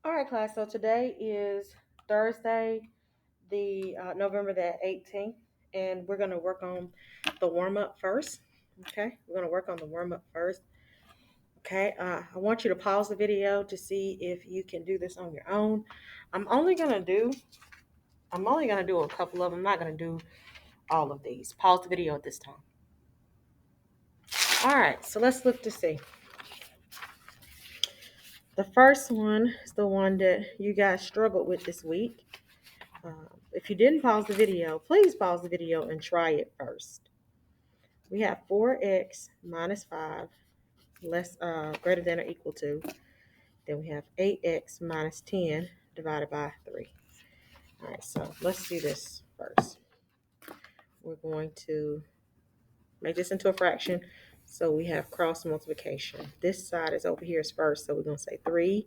All right, class. So today is Thursday, the November the 18th, and we're going to work on the warm up first. Okay, we're going to work on the warm up first. Okay, I want you to pause the video to see if you can do this on your own. I'm only gonna do a couple of them. I'm not gonna do all of these. Pause the video at this time. All right, so let's look to see. The first one is the one that you guys struggled with this week. If you didn't pause the video, please pause the video and try it first. We have 4x minus 5 less greater than or equal to. Then we have 8x minus 10 divided by 3. All right, so let's do this first. We're going to make this into a fraction. So we have cross multiplication. This side is over here is first, so we're going to say 3.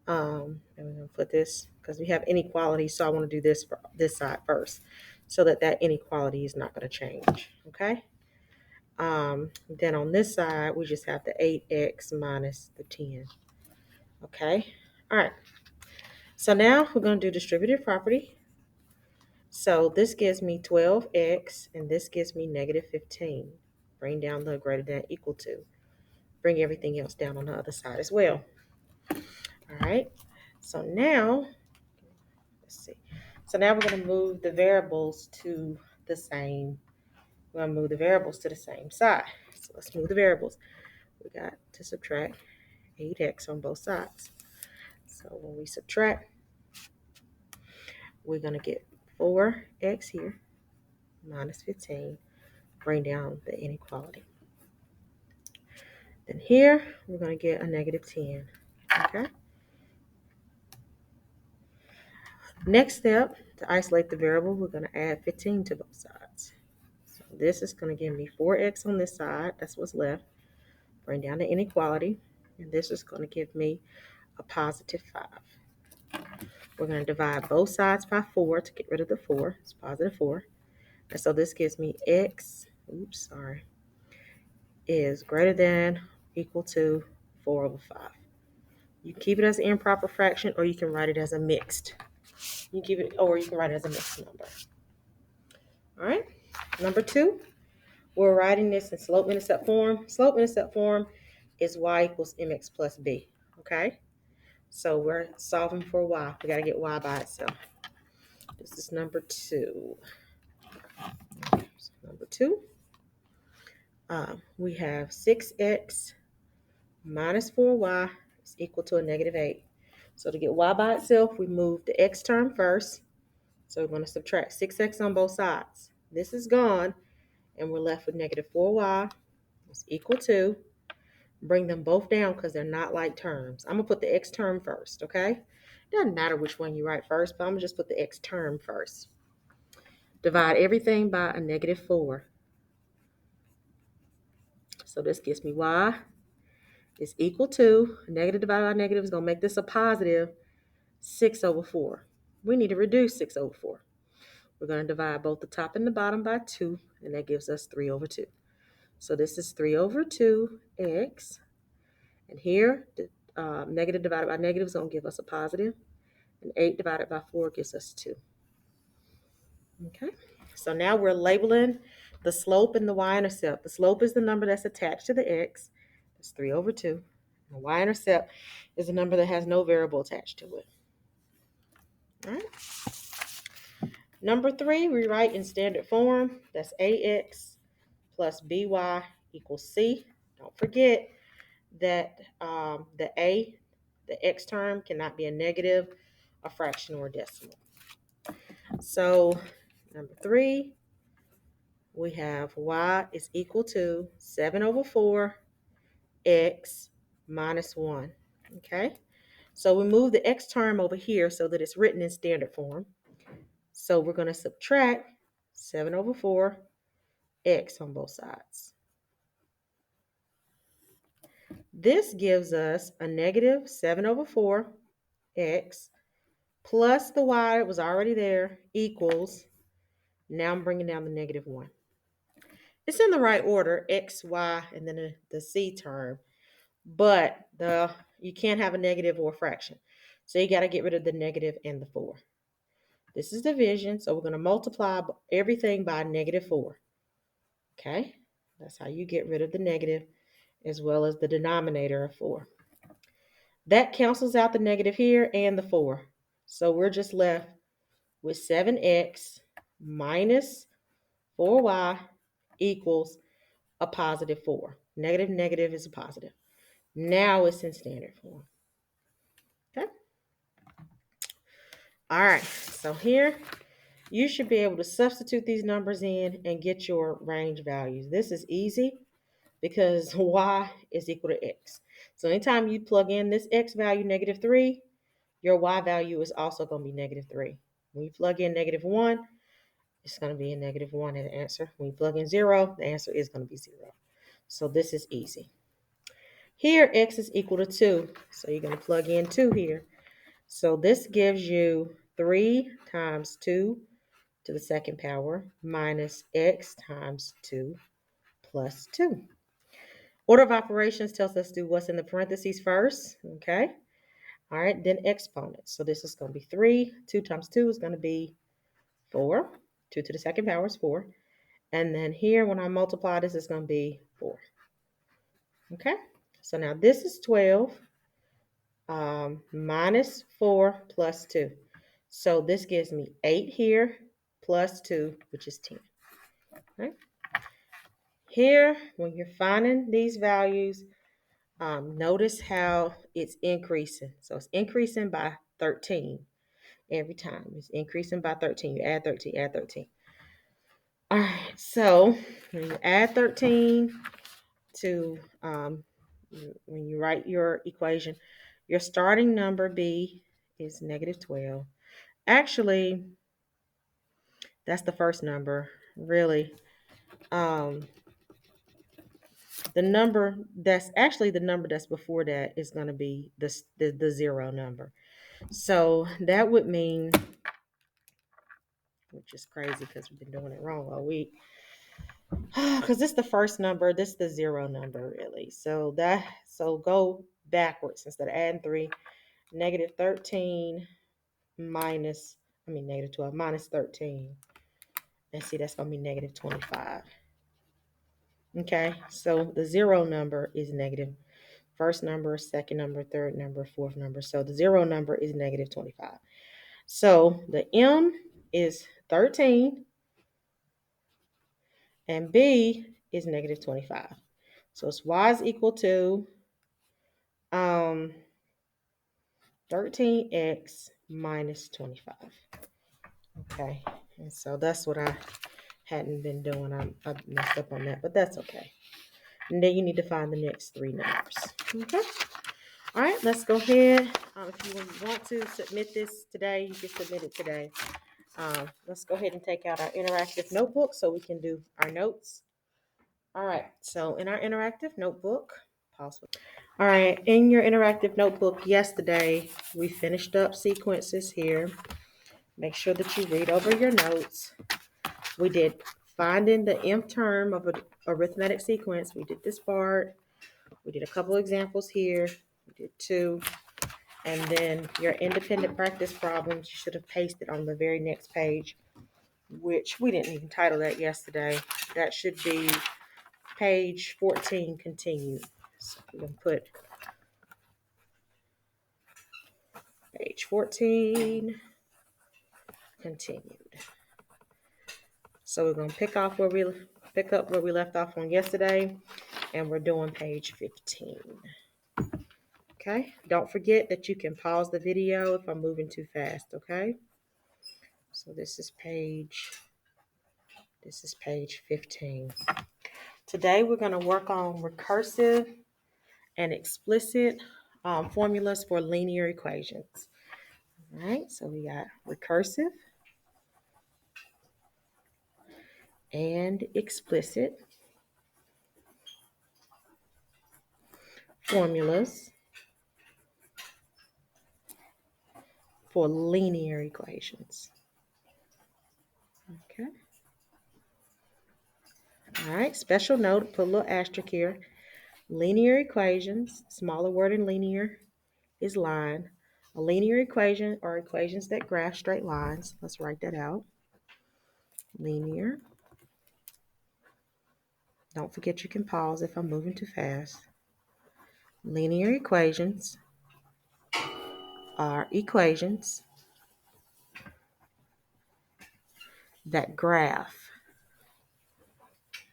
And we're going to put this, because we have inequality, so I want to do this for this side first, so that inequality is not going to change, okay? Then on this side, we just have the 8x minus the 10, okay? All right, so now we're going to do distributive property. So this gives me 12x, and this gives me negative 15. Bring down the greater than equal to. Bring everything else down on the other side as well. All right, so now, let's see. So now we're going to move the variables to the same. We're going to move the variables to the same side. So let's move the variables. We got to subtract 8x on both sides. So when we subtract, we're going to get 4x here minus 15. Bring down the inequality. Then here, we're going to get a negative 10. Okay. Next step, to isolate the variable, we're going to add 15 to both sides. So this is going to give me 4x on this side. That's what's left. Bring down the inequality. And this is going to give me a positive 5. We're going to divide both sides by 4 to get rid of the 4. It's positive 4. And so this gives me x, is greater than equal to 4 over 5. You can keep it as an improper fraction, or you can write it as a mixed. You can write it as a mixed number. All right. Number 2, we're writing this in slope-intercept form. Slope-intercept form is y equals mx plus b. Okay. So we're solving for y. We got to get y by itself. This is number 2. So number 2, we have 6x minus 4y is equal to a negative 8. So to get y by itself, we move the x term first. So we're going to subtract 6x on both sides. This is gone, and we're left with negative 4y is equal to, bring them both down because they're not like terms. I'm going to put the x term first, okay? Doesn't matter which one you write first, but I'm going to just put the x term first. Divide everything by a negative 4. So this gives me y is equal to, negative divided by negative is going to make this a positive 6 over 4. We need to reduce 6 over 4. We're going to divide both the top and the bottom by 2, and that gives us 3 over 2. So this is 3 over 2x. And here, the negative divided by negative is going to give us a positive. And 8 divided by 4 gives us 2. Okay, so now we're labeling the slope and the y-intercept. The slope is the number that's attached to the x. That's 3 over 2. And the y-intercept is a number that has no variable attached to it. All right. Number 3, we write in standard form. That's ax plus by equals c. Don't forget that the x term cannot be a negative, a fraction, or a decimal. So number 3, we have y is equal to 7 over 4 x minus 1. Okay, so we move the x term over here so that it's written in standard form. So we're going to subtract 7 over 4 x on both sides. This gives us a negative 7 over 4 x plus the y that was already there equals, now I'm bringing down the negative 1. It's in the right order, x, y, and then the c term. But the you can't have a negative or a fraction. So you got to get rid of the negative and the 4. This is division, so we're going to multiply everything by -4. Okay, that's how you get rid of the negative as well as the denominator of 4. That cancels out the negative here and the 4. So we're just left with 7x minus 4y equals a positive 4. Negative, negative is a positive. Now it's in standard form. Okay. All right. So here you should be able to substitute these numbers in and get your range values. This is easy because y is equal to x. So anytime you plug in this x value, -3, your y value is also going to be -3. When you plug in -1, it's going to be a -1 in the answer. When you plug in 0, the answer is going to be 0. So this is easy. Here, x is equal to 2. So you're going to plug in 2 here. So this gives you 3 times 2 to the second power minus x times 2 plus 2. Order of operations tells us to do what's in the parentheses first. Okay. All right, then exponents. So this is going to be 3. 2 times 2 is going to be 4. 2 to the second power is 4. And then here, when I multiply, this is going to be 4. Okay, so now this is 12 minus 4 plus 2. So this gives me 8 here plus 2, which is 10. Right? Here, when you're finding these values, notice how it's increasing. So it's increasing by 13 every time. It's increasing by 13. You add 13, add 13. All right, so when you add 13 to, when you write your equation, your starting number B is -12. Actually, that's the first number, really. The number that's actually the number that's before that is going to be the 0 number. So that would mean, which is crazy because we've been doing it wrong all week, because this is the first number, this is the 0 number, really. So go backwards instead of adding 3. -13 -12 minus 13. And see, that's going to be -25. Okay, so the 0 number is negative. First number, second number, third number, fourth number. So the 0 number is -25. So the M is 13 and B is -25. So it's Y is equal to 13x minus 25. Okay, and so that's what I hadn't been doing. I messed up on that, but that's okay. And then you need to find the next 3 numbers. Okay. All right, let's go ahead. If you want to submit this today, you can submit it today. Let's go ahead and take out our interactive notebook so we can do our notes. All right, so in our interactive notebook, pause. All right, in your interactive notebook yesterday, we finished up sequences here. Make sure that you read over your notes. We did finding the nth term of an arithmetic sequence. We did this part. We did a couple examples here. We did 2. And then your independent practice problems, you should have pasted on the very next page, which we didn't even title that yesterday. That should be page 14 continued. So we're going to put page 14 continued. So we're going to pick up where we left off on yesterday, and we're doing page 15. Okay, don't forget that you can pause the video if I'm moving too fast, okay? So this is page 15. Today we're going to work on recursive and explicit formulas for linear equations. All right, so we got recursive and explicit formulas for linear equations. Okay. All right, special note, put a little asterisk here. Linear equations, smaller word in linear, is line. A linear equation are equations that graph straight lines. Let's write that out. Linear. Don't forget you can pause if I'm moving too fast. Linear equations are equations that graph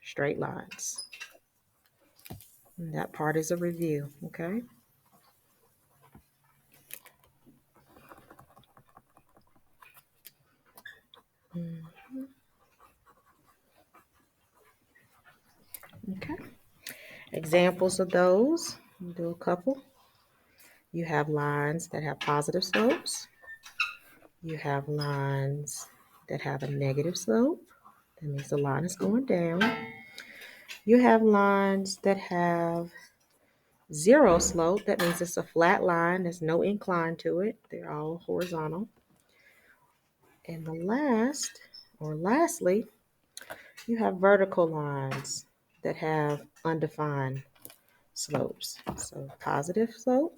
straight lines. And that part is a review, okay? Okay. Examples of those, we'll do a couple. You have lines that have positive slopes. You have lines that have a negative slope. That means the line is going down. You have lines that have zero slope. That means it's a flat line. There's no incline to it. They're all horizontal. And lastly, you have vertical lines that have undefined slopes. So positive slope.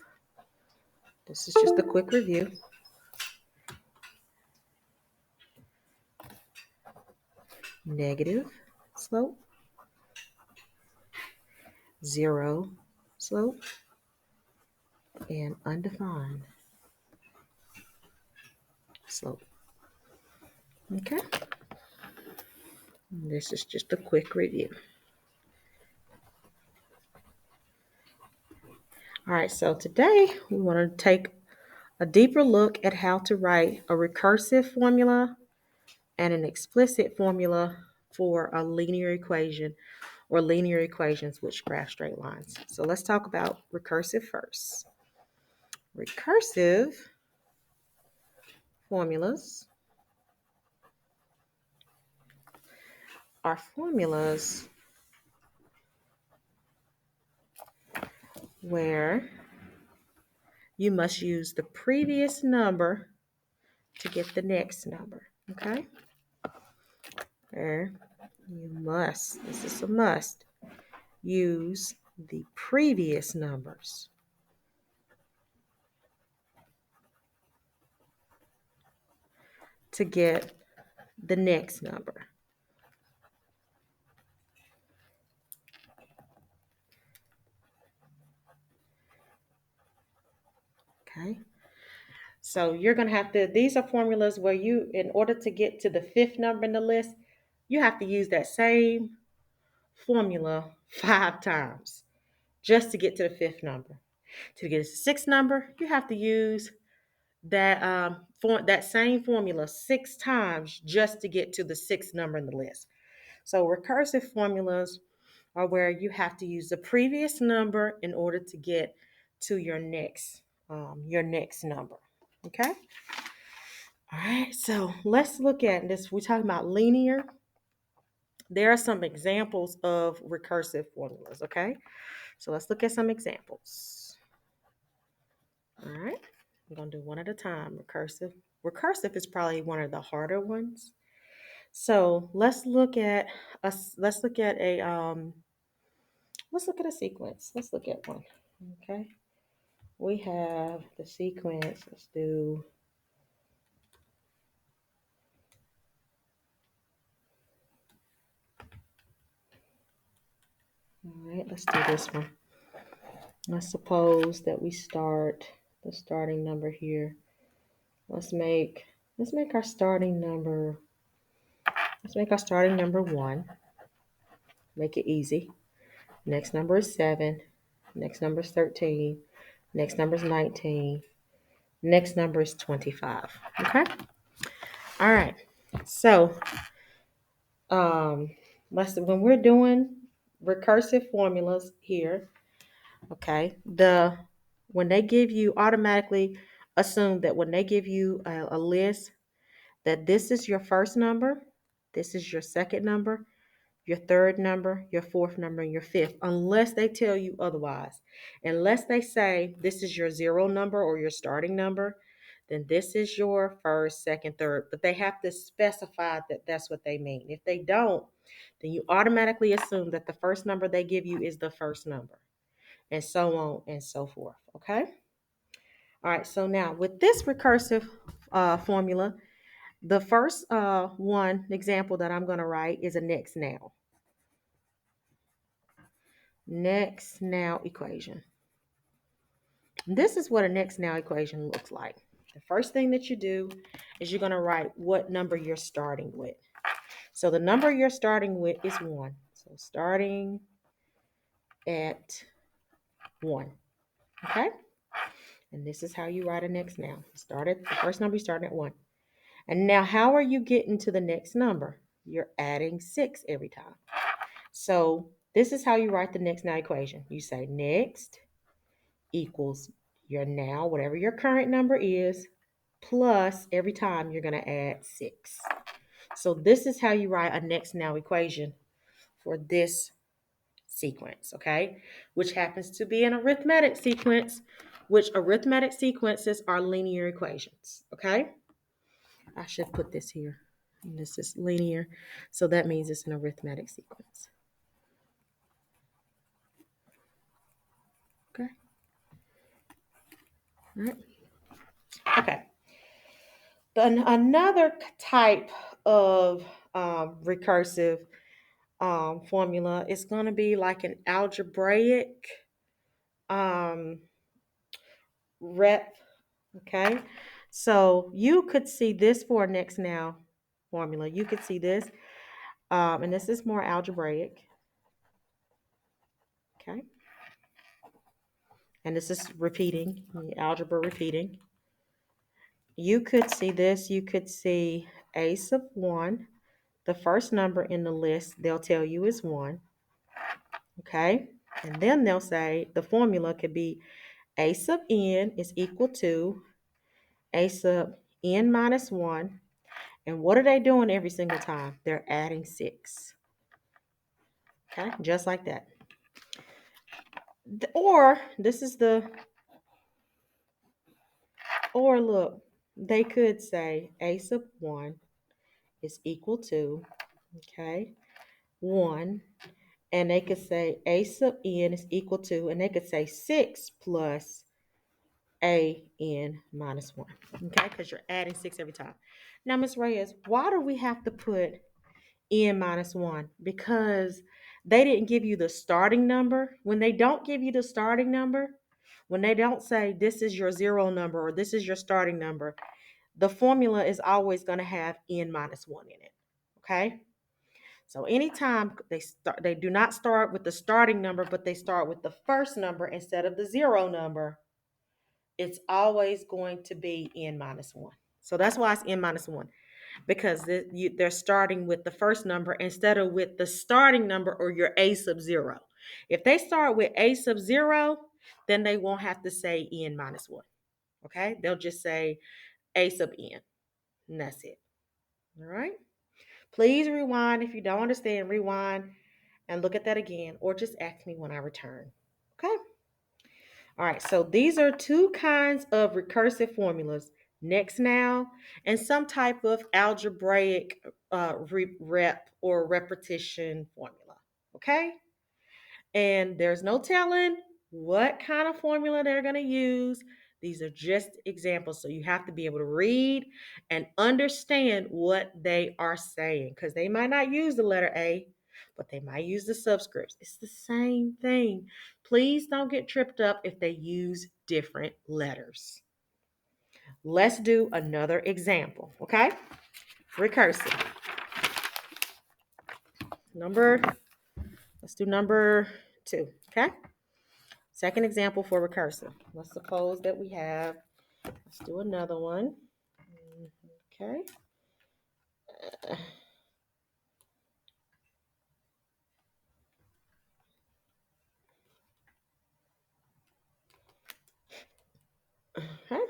This is just a quick review. Negative slope. Zero slope. And undefined slope. Okay. This is just a quick review. All right, so today we want to take a deeper look at how to write a recursive formula and an explicit formula for a linear equation or linear equations which graph straight lines. So let's talk about recursive first. Recursive formulas are formulas where you must use the previous number to get the next number, okay? Where you must, this is a must, use the previous numbers to get the next number. Okay. So you're going to have to, these are formulas where you, in order to get to the fifth number in the list, you have to use that same formula 5 times just to get to the fifth number. To get to the sixth number, you have to use that same formula 6 times just to get to the sixth number in the list. So recursive formulas are where you have to use the previous number in order to get to your next number. Okay. All right. So let's look at this. We're talking about linear. There are some examples of recursive formulas. Okay. So let's look at some examples. All right. I'm gonna do one at a time. Recursive. Recursive is probably one of the harder ones. So let's look at a sequence. Let's look at one. Okay. We have the sequence. Let's do, all right, let's do this one. Let's suppose that we start the starting number here. Let's make our starting number, let's make our starting number 1. Make it easy. Next number is 7. Next number is 13. Next number is 19. Next number is 25. Okay? All right. So, when we're doing recursive formulas here, okay, when they give you, automatically assume that when they give you a list, that this is your first number, this is your second number, your third number, your fourth number, and your fifth, unless they tell you otherwise. Unless they say this is your zero number or your starting number, then this is your first, second, third. But they have to specify that that's what they mean. If they don't, then you automatically assume that the first number they give you is the first number, and so on and so forth. Okay? All right, so now with this recursive formula, the first one example that I'm going to write is a next now. Next now equation. This is what a next now equation looks like. The first thing that you do is you're going to write what number you're starting with. So the number you're starting with is 1. So starting at 1. Okay? And this is how you write a next now. The first number you start at 1. And now how are you getting to the next number? You're adding 6 every time. So this is how you write the next now equation. You say next equals your now, whatever your current number is, plus every time you're going to add 6. So this is how you write a next now equation for this sequence, okay? Which happens to be an arithmetic sequence, which arithmetic sequences are linear equations, okay? I should put this here. And this is linear, so that means it's an arithmetic sequence. Okay. All right. Okay. Then another type of recursive formula is going to be like an algebraic rep. Okay. So you could see this for a next now formula. You could see this. And this is more algebraic. Okay. And this is repeating, algebra repeating. You could see this. You could see a sub 1. The first number in the list, they'll tell you is 1. Okay. And then they'll say the formula could be a sub n is equal to a sub n minus 1. And what are they doing every single time? They're adding 6. Okay. Just like that. Or this is or look, they could say a sub 1 is equal to, okay, 1. And they could say a sub n is equal to, and they could say 6 plus a n minus 1. Okay, because you're adding 6 every time. Now, Ms. Reyes, why do we have to put n minus 1? Because they didn't give you the starting number. When they don't give you the starting number, when they don't say this is your 0 number or this is your starting number, the formula is always going to have n minus 1 in it. Okay? So anytime they do not start with the starting number, but they start with the first number instead of the 0 number, it's always going to be n minus 1. So that's why it's n minus 1, because they're starting with the first number instead of with the starting number or your a sub 0. If they start with a sub 0, then they won't have to say n minus 1. Okay? They'll just say a sub n, and that's it. All right? Please rewind. If you don't understand, rewind and look at that again, or just ask me when I return. Okay? All right, so these are 2 kinds of recursive formulas, next now, and some type of algebraic rep or repetition formula. Okay? And there's no telling what kind of formula they're going to use. These are just examples. So you have to be able to read and understand what they are saying, because they might not use the letter A, but they might use the subscripts. It's the same thing. Please don't get tripped up if they use different letters. Let's do another example, okay? Recursive. Let's do number 2, okay? Second example for recursive. Let's suppose that we have, let's do another one. Okay. Okay.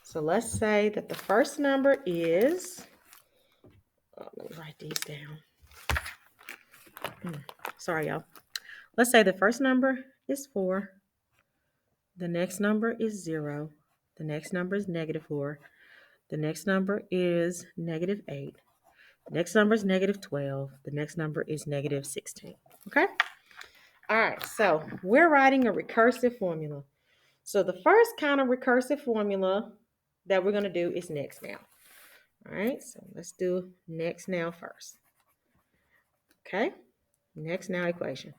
So let's say that the first number is, let me write these down. Sorry, y'all. Let's say the first number is 4. The next number is 0. The next number is -4. The next number is -8. The next number is -12. The next number is -16. Okay? All right, so we're writing a recursive formula. So the first kind of recursive formula that we're going to do is next now. All right, so let's do next now first. Okay, next now equation.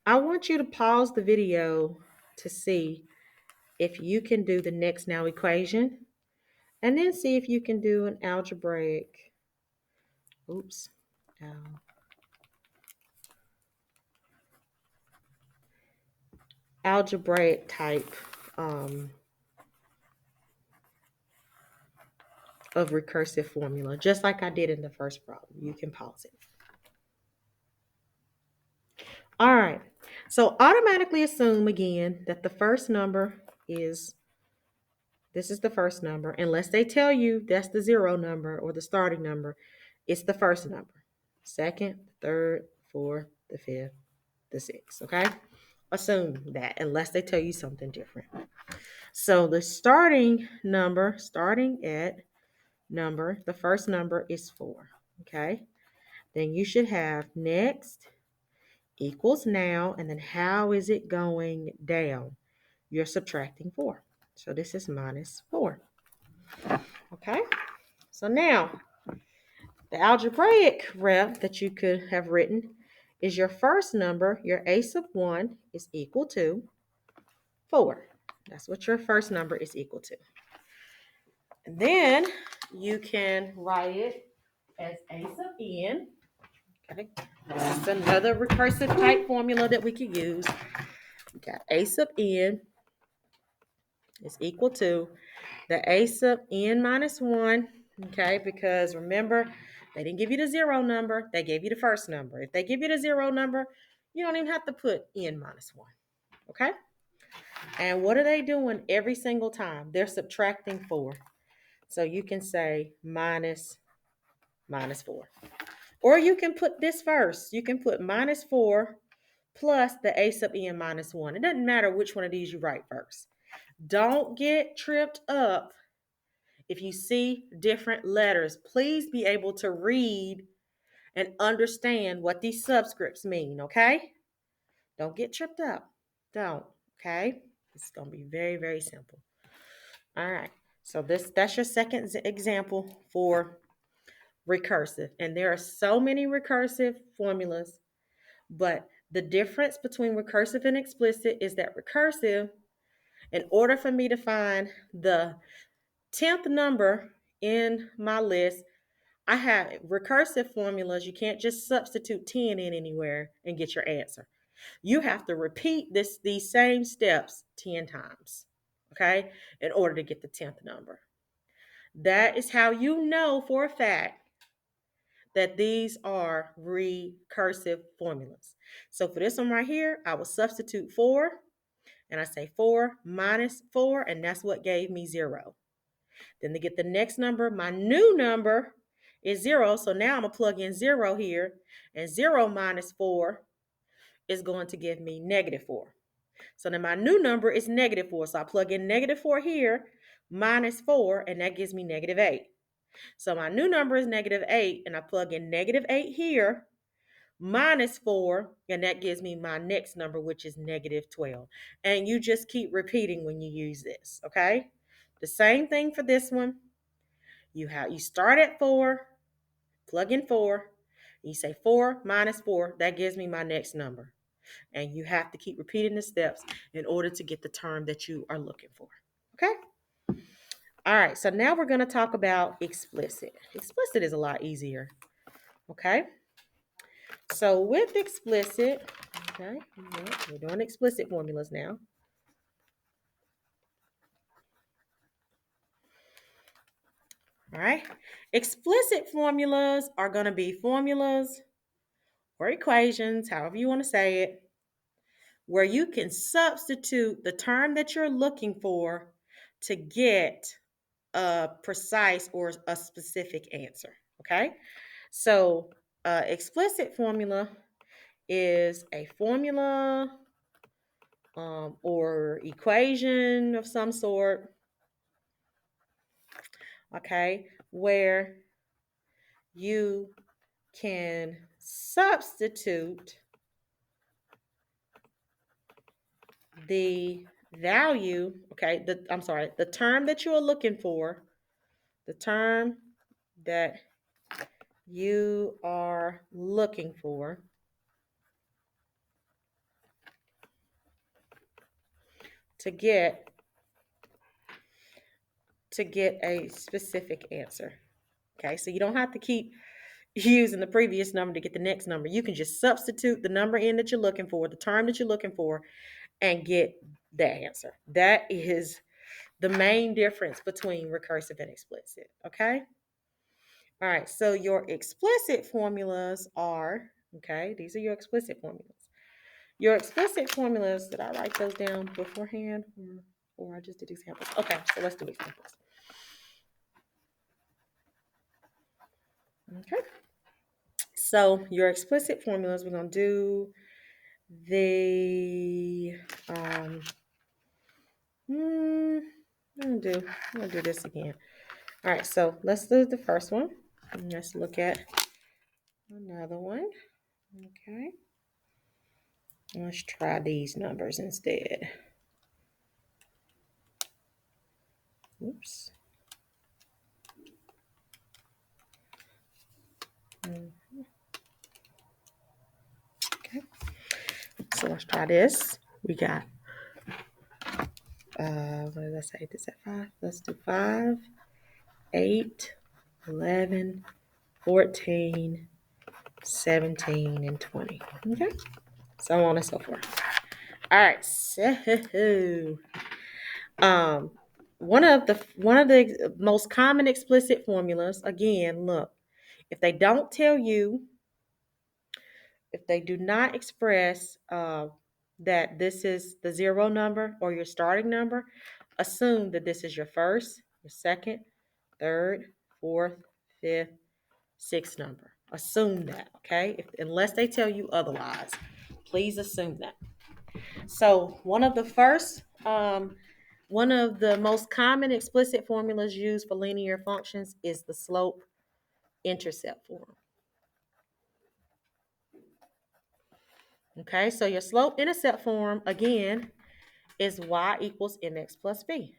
I want you to pause the video to see if you can do the next now equation, and then see if you can do an algebraic, algebraic type of recursive formula, just like I did in the first problem. You can pause it. All right, so automatically assume again that the first number is, this is the first number, unless they tell you that's the zero number or the starting number, it's the first number. Second, third, fourth, the fifth, the sixth, okay? Assume that unless they tell you something different. So the starting at number, the first number is 4, okay? Then you should have next equals now, and then how is it going down? You're subtracting 4. So this is minus 4. Okay? So now, the algebraic rep that you could have written is your first number, your a sub 1 is equal to 4. That's what your first number is equal to. And then you can write it as a sub n. Okay? This is another recursive type formula that we could use. We got a sub n is equal to the a sub n minus 1, okay, because remember, they didn't give you the zero number, they gave you the first number. If they give you the zero number, you don't even have to put n minus 1, okay? And what are they doing every single time? They're subtracting 4. So you can say minus 4. Or you can put this first. You can put minus 4 plus the a sub n minus 1. It doesn't matter which one of these you write first. Don't get tripped up if you see different letters. Please be able to read and understand what these subscripts mean, okay? Don't get tripped up. Don't, okay? It's going to be very, very simple. All right. So that's your second example for recursive. And there are so many recursive formulas, but the difference between recursive and explicit is that recursive, in order for me to find the 10th number in my list, I have recursive formulas. You can't just substitute 10 in anywhere and get your answer. You have to repeat these same steps 10 times, okay, in order to get the 10th number. That is how you know for a fact that these are recursive formulas. So for this one right here, I will substitute 4, and I say 4 minus 4, and that's what gave me 0. Then to get the next number, my new number is 0. So now I'm going to plug in 0 here. And 0 minus 4 is going to give me negative 4. So then my new number is negative 4. So I plug in negative 4 here, minus 4, and that gives me negative 8. So my new number is negative 8, and I plug in negative 8 here, minus 4, and that gives me my next number, which is negative 12. And you just keep repeating when you use this, okay? The same thing for this one. You start at 4, plug in 4, you say 4 minus 4, that gives me my next number. And you have to keep repeating the steps in order to get the term that you are looking for. Okay? All right, so now we're going to talk about explicit. Explicit is a lot easier. Okay? So with explicit, okay, we're doing explicit formulas now. All right. Explicit formulas are going to be formulas or equations, however you want to say it, where you can substitute the term that you're looking for to get a precise or a specific answer. Okay. So explicit formula is a formula or equation of some sort, okay, where you can substitute the value, okay, the term that you are looking for, the term that you are looking for to get a specific answer. Okay, so you don't have to keep using the previous number to get the next number. You can just substitute the number in that you're looking for, the term that you're looking for, and get the answer. That is the main difference between recursive and explicit. Okay? All right, so your explicit formulas are, okay, these are your explicit formulas. Your explicit formulas, did I write those down beforehand or I just did examples? Okay, so let's do examples. Okay. So your explicit formulas, we're going to do the, I'm going to do this again. All right, so let's do the first one. And let's look at another one. Okay. Let's try these numbers instead. Oops. Okay. So let's try this. We got, what did I say? This at 5? Let's do 5, 8, 11, 14, 17, and 20. Okay. So on and so forth. All right. So, one of the most common explicit formulas, again, look, if they don't tell you, if they do not express that this is the zero number or your starting number, assume that this is your first, your second, third, fourth, fifth, sixth number. Assume that, okay? Unless they tell you otherwise, please assume that. So one of the most common explicit formulas used for linear functions is the slope-intercept form. Okay, so your slope-intercept form, again, is y equals mx plus b,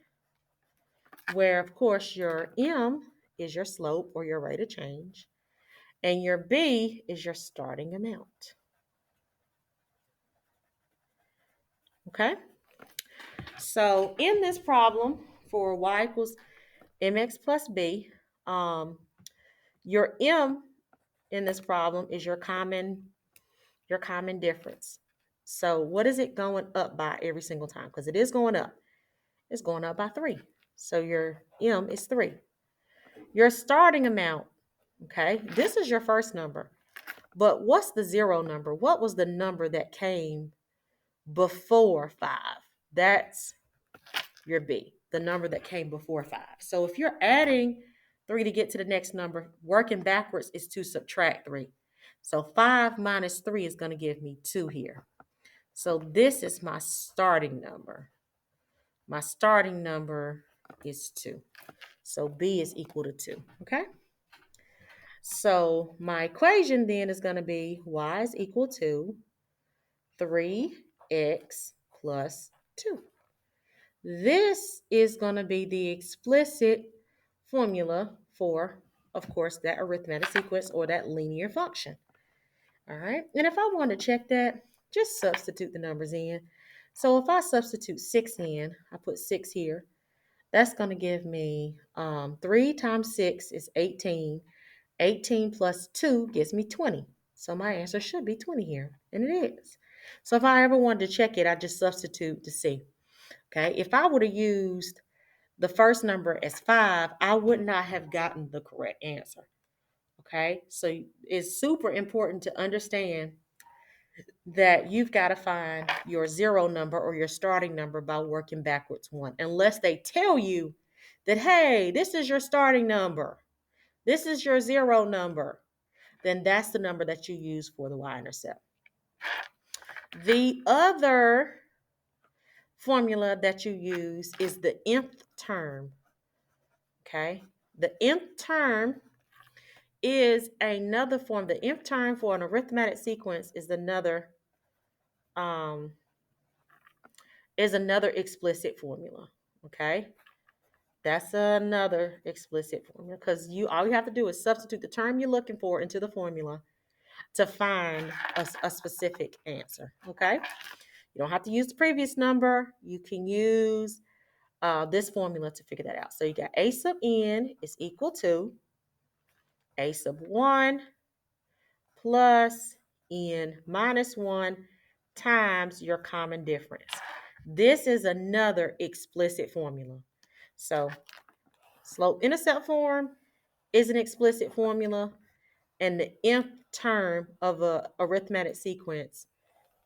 where, of course, your m is your slope or your rate of change, and your b is your starting amount. Okay, so in this problem for y equals mx plus b, your m in this problem is your common difference. So what is it going up by every single time? Because it is going up. It's going up by 3. So your m is 3. Your starting amount, okay, this is your first number. But what's the zero number? What was the number that came before 5? That's your b, the number that came before 5. So if you're adding 3 to get to the next number, working backwards is to subtract 3. So 5 minus 3 is going to give me 2 here. So this is my starting number. My starting number is 2. So b is equal to 2, okay? So my equation then is going to be y is equal to 3x plus 2. This is going to be the explicit formula for, of course, that arithmetic sequence or that linear function. All right. And if I want to check that, just substitute the numbers in. So if I substitute 6 in, I put 6 here. That's going to give me 3 times 6 is 18. 18 plus 2 gives me 20. So my answer should be 20 here. And it is. So if I ever wanted to check it, I just substitute to see. Okay. If I would have used the first number as 5, I would not have gotten the correct answer. Okay. So it's super important to understand that you've got to find your zero number or your starting number by working backwards 1, unless they tell you that, hey, this is your starting number, this is your zero number, then that's the number that you use for the y-intercept. The other formula that you use is the nth term. Okay, the nth term is another form. The nth term for an arithmetic sequence is another is another explicit formula. Okay. That's another explicit formula because all you have to do is substitute the term you're looking for into the formula to find a specific answer. Okay. You don't have to use the previous number. You can use this formula to figure that out. So you got a sub n is equal to a sub 1 plus n minus 1 times your common difference. This is another explicit formula. So slope-intercept form is an explicit formula, and the nth term of an arithmetic sequence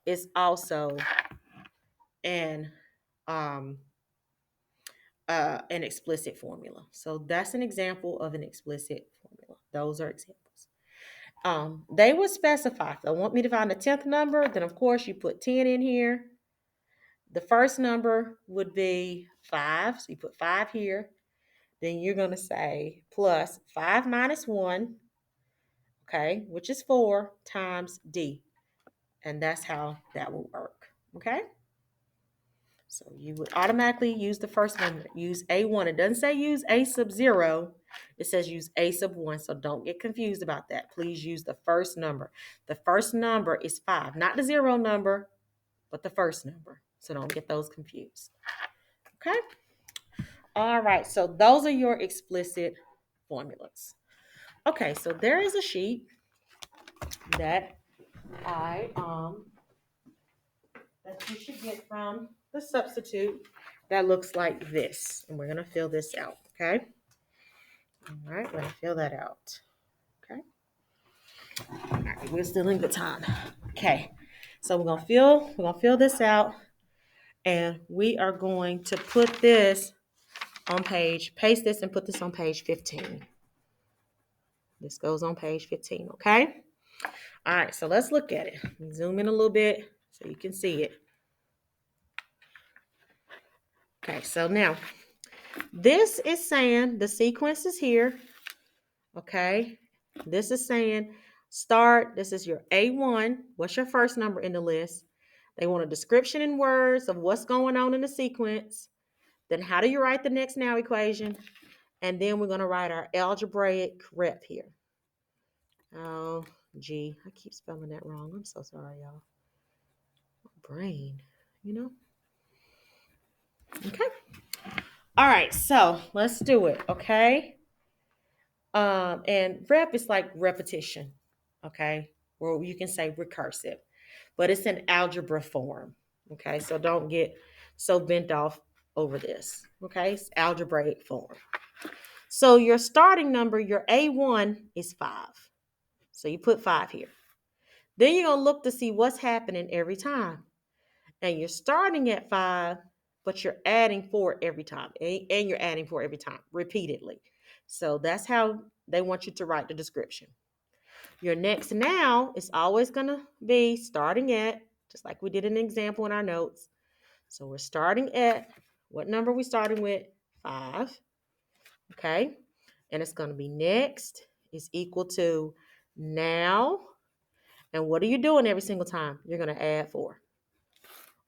is also an an explicit formula. So that's an example of an explicit formula. Those are examples. They would specify. If they want me to find the 10th number, then of course you put 10 in here. The first number would be 5. So you put 5 here. Then you're going to say plus 5 minus 1, okay, which is 4 times D. And that's how that will work, okay? So you would automatically use the first one, use A1. It doesn't say use A sub 0. It says use A sub 1. So don't get confused about that. Please use the first number. The first number is 5, not the 0 number, but the first number. So don't get those confused. Okay? All right. So those are your explicit formulas. Okay. So there is a sheet that that you should get from the substitute that looks like this. And we're going to fill this out, okay? All right, we're going to fill that out, okay? All right, we're still in good time. Okay, so we're going to fill this out, and we are going to put this on paste this and put this on page 15. This goes on page 15, okay? All right, so let's look at it. Zoom in a little bit so you can see it. Okay, so now this is saying the sequence is here, okay? This is saying start, this is your A1. What's your first number in the list? They want a description in words of what's going on in the sequence. Then how do you write the next now equation? And then we're going to write our algebraic rep here. Oh, gee, I keep spelling that wrong. I'm so sorry, y'all. My brain, you know? Okay. All right, so let's do it, okay? And rep is like repetition, okay? Or you can say recursive, but it's in algebra form, okay? So don't get so bent off over this, okay? It's algebraic form. So your starting number, your A1 is 5. So you put 5 here. Then you're going to look to see what's happening every time. And you're starting at 5, but you're adding 4 every time. And you're adding 4 every time, repeatedly. So that's how they want you to write the description. Your next now is always going to be starting at, just like we did an example in our notes. So we're starting at, what number are we starting with? 5. Okay. And it's going to be next is equal to now. And what are you doing every single time? You're going to add 4.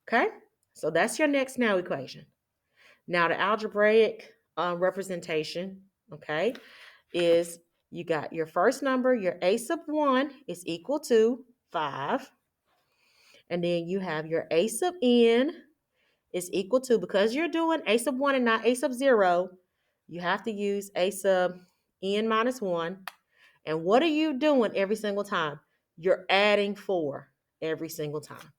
Okay. So that's your next now equation. Now the algebraic representation, okay, is you got your first number, your a sub 1 is equal to 5. And then you have your a sub n is equal to, because you're doing a sub 1 and not a sub 0, you have to use a sub n minus 1. And what are you doing every single time? You're adding 4 every single time.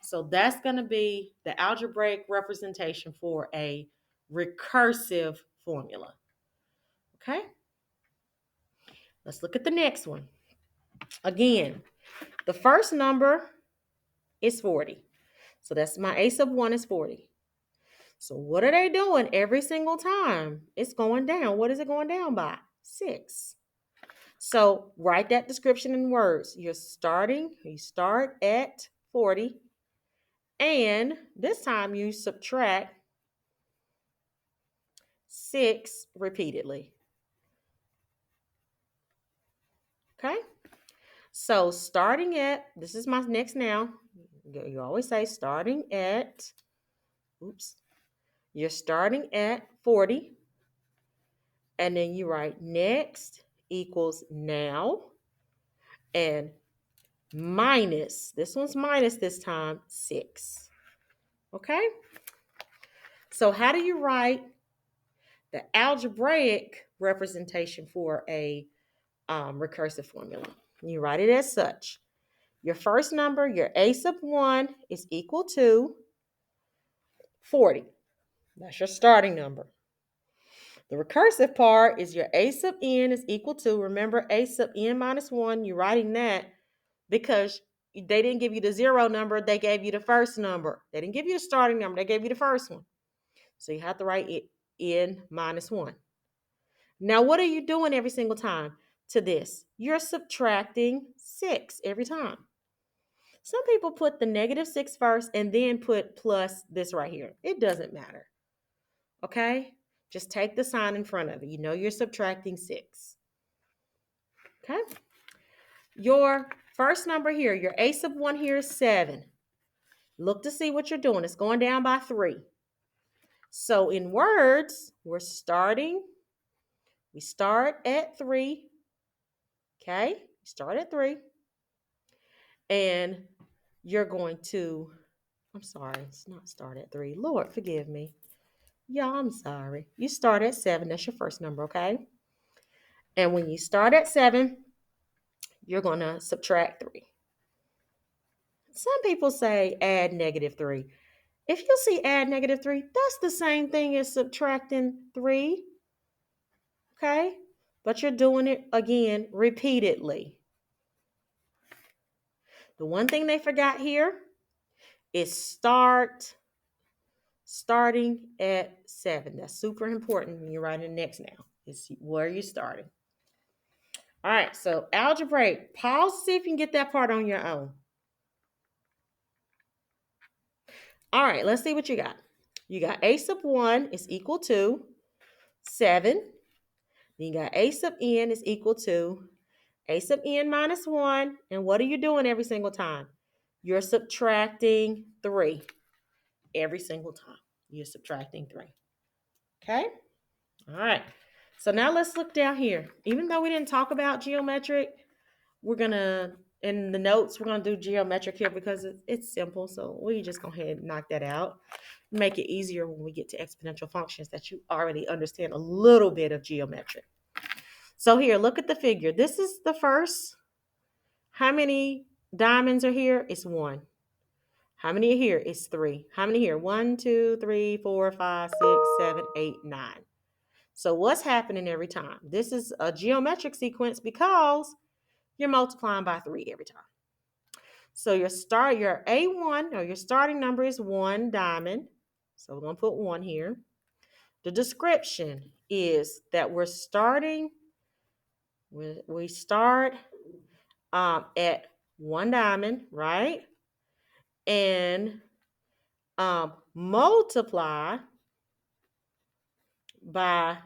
So that's going to be the algebraic representation for a recursive formula. Okay? Let's look at the next one. Again, the first number is 40. So that's my a sub 1 is 40. So what are they doing every single time? It's going down. What is it going down by? 6. So write that description in words. You start at 40. And this time you subtract 6 repeatedly. Okay? So starting at, this is my next now. You always say starting at Oops. You're starting at 40. And then you write next equals now. And minus, this one's minus this time, 6. Okay? So how do you write the algebraic representation for a recursive formula? You write it as such. Your first number, your a sub 1, is equal to 40. That's your starting number. The recursive part is your a sub n is equal to, remember, a sub n minus 1, you're writing that because they didn't give you the 0 number, they gave you the first number. They didn't give you the starting number, they gave you the first one. So you have to write it n minus 1. Now, what are you doing every single time to this? You're subtracting 6 every time. Some people put the -6 first and then put plus this right here. It doesn't matter. Okay? Just take the sign in front of it. You know you're subtracting 6. Okay? Your first number here, your a sub 1 here is 7. Look to see what you're doing. It's going down by 3. So in words, we start at 3. Okay? Start at 3. And you're going to, I'm sorry, it's not start at 3. Lord, forgive me. Yeah, I'm sorry. You start at 7. That's your first number, okay? And when you start at 7, you're going to subtract 3. Some people say add -3. If you see add -3, that's the same thing as subtracting 3, okay? But you're doing it again repeatedly. The one thing they forgot here is starting at 7. That's super important when you're writing next now. Is where you're starting. All right, so algebraic. Pause, see if you can get that part on your own. All right, let's see what you got. You got a sub 1 is equal to 7. Then you got a sub n is equal to a sub n minus 1. And what are you doing every single time? You're subtracting 3 every single time. You're subtracting 3. Okay? All right. So now let's look down here. Even though we didn't talk about geometric, we're going to, in the notes, we're going to do geometric here because it's simple. So we just go ahead and knock that out. Make it easier when we get to exponential functions that you already understand a little bit of geometric. So here, look at the figure. This is the first. How many diamonds are here? It's 1. How many are here? It's 3. How many here? 1, 2, 3, 4, 5, 6, 7, 8, 9. So what's happening every time? This is a geometric sequence because you're multiplying by 3 every time. So your A1 or your starting number is 1 diamond. So we're going to put 1 here. The description is that we start at 1 diamond, right? And multiply by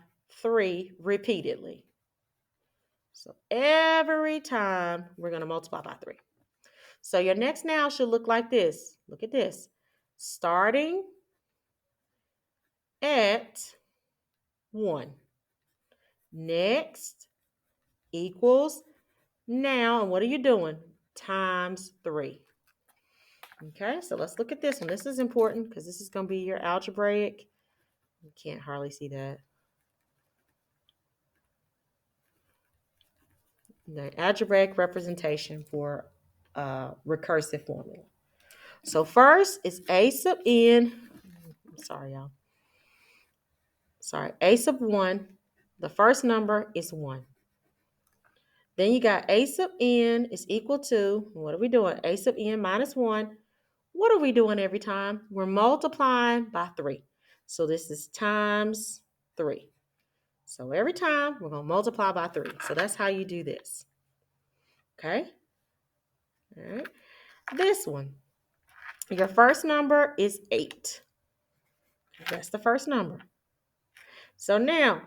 3 repeatedly. So every time we're going to multiply by 3. So your next now should look like this. Look at this. Starting at 1. Next equals now. And what are you doing? Times 3. Okay, so let's look at this one. This is important because this is going to be your algebraic. You can't hardly see that. The algebraic representation for recursive formula. So first is a sub n. Sorry, y'all. A sub 1. The first number is 1. Then you got a sub n is equal to, what are we doing? A sub n minus 1. What are we doing every time? We're multiplying by 3. So this is times 3. So every time we're going to multiply by 3. So that's how you do this. Okay? All right. This one. Your first number is 8. That's the first number. So now,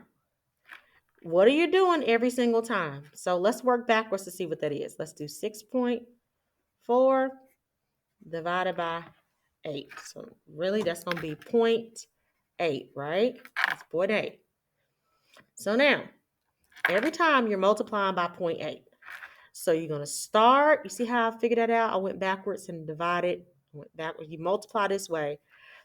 what are you doing every single time? So let's work backwards to see what that is. Let's do 6.4 divided by 8. So really, that's going to be 0.8, right? That's 0.8. So now, every time you're multiplying by 0.8. So you're going to start. You see how I figured that out? I went backwards and divided. Went backwards. You multiply this way.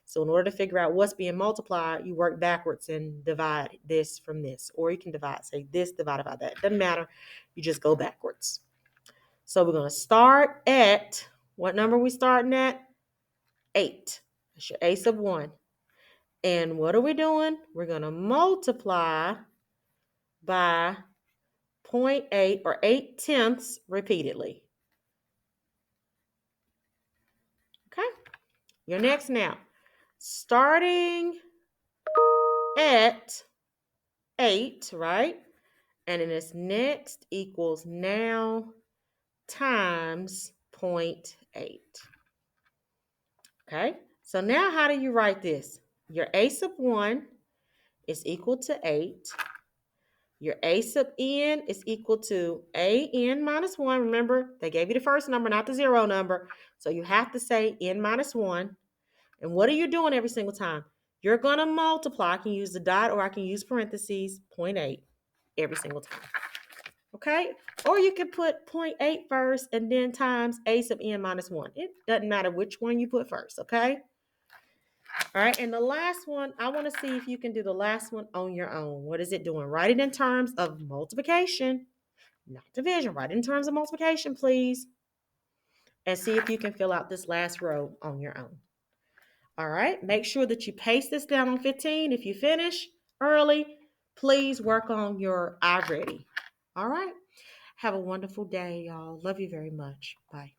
So in order to figure out what's being multiplied, you work backwards and divide this from this. Or you can divide, say this divided by that. Doesn't matter. You just go backwards. So we're going to start at, what number we starting at? 8. That's your a sub 1. And what are we doing? We're going to multiply by 0.8 or 8/10 repeatedly. Okay? You're next now. Starting at 8, right? And then this next equals now times 0.8. Okay? So now how do you write this? Your a sub 1 is equal to 8. Your a sub n is equal to a n minus 1. Remember, they gave you the first number, not the 0 number. So you have to say n minus 1. And what are you doing every single time? You're going to multiply. I can use the dot or I can use parentheses, 0.8 every single time. Okay? Or you can put 0.8 first and then times a sub n minus 1. It doesn't matter which one you put first, okay? All right, and the last one, I want to see if you can do the last one on your own. What is it doing? Write it in terms of multiplication, not division. Write it in terms of multiplication, please. And see if you can fill out this last row on your own. All right, make sure that you paste this down on 15. If you finish early, please work on your I ready. All right, have a wonderful day, y'all. Love you very much. Bye.